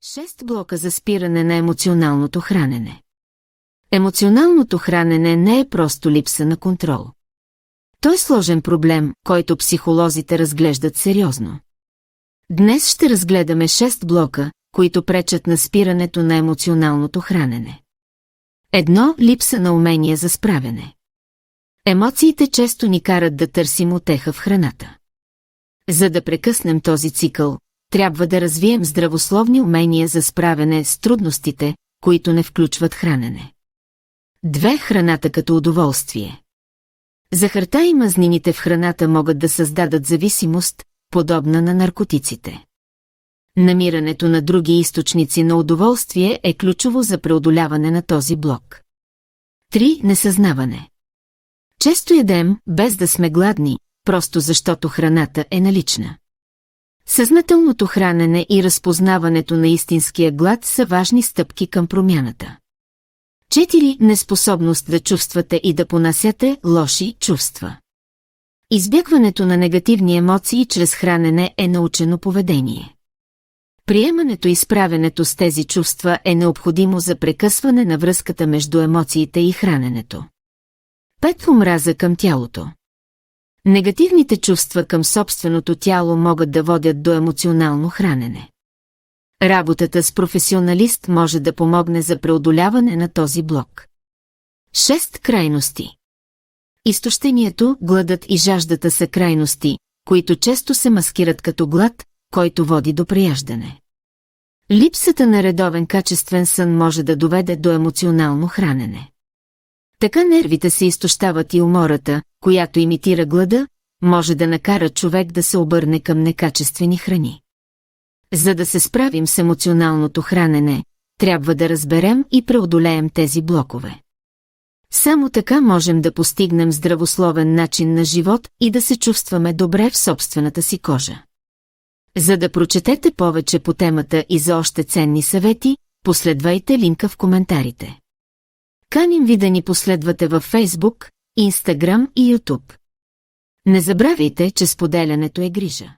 6 блока за спиране на емоционалното хранене. Емоционалното хранене не е просто липса на контрол. Той е сложен проблем, който психолозите разглеждат сериозно. Днес ще разгледаме 6 блока, които пречат на спирането на емоционалното хранене. 1. Липса на умение за справяне. Емоциите често ни карат да търсим утеха в храната. За да прекъснем този цикъл, трябва да развием здравословни умения за справяне с трудностите, които не включват хранене. 2. Храната като удоволствие. Захарта и мазнините в храната могат да създадат зависимост, подобна на наркотиците. Намирането на други източници на удоволствие е ключово за преодоляване на този блок. 3. Несъзнаване. Често ядем, без да сме гладни, просто защото храната е налична. Съзнателното хранене и разпознаването на истинския глад са важни стъпки към промяната. 4. Неспособност да чувствате и да понасяте лоши чувства. Избягването на негативни емоции чрез хранене е научено поведение. Приемането и справянето с тези чувства е необходимо за прекъсване на връзката между емоциите и храненето. 5. Омраза към тялото. Негативните чувства към собственото тяло могат да водят до емоционално хранене. Работата с професионалист може да помогне за преодоляване на този блок. 6. Крайности. Изтощението, гладът и жаждата са крайности, които често се маскират като глад, който води до преяждане. Липсата на редовен качествен сън може да доведе до емоционално хранене. Така нервите се изтощават и умората, която имитира глада, може да накара човек да се обърне към некачествени храни. За да се справим с емоционалното хранене, трябва да разберем и преодолеем тези блокове. Само така можем да постигнем здравословен начин на живот и да се чувстваме добре в собствената си кожа. За да прочетете повече по темата и за още ценни съвети, последвайте линка в коментарите. Каним ви да ни последвате във Facebook, Instagram и YouTube. Не забравяйте, че споделянето е грижа.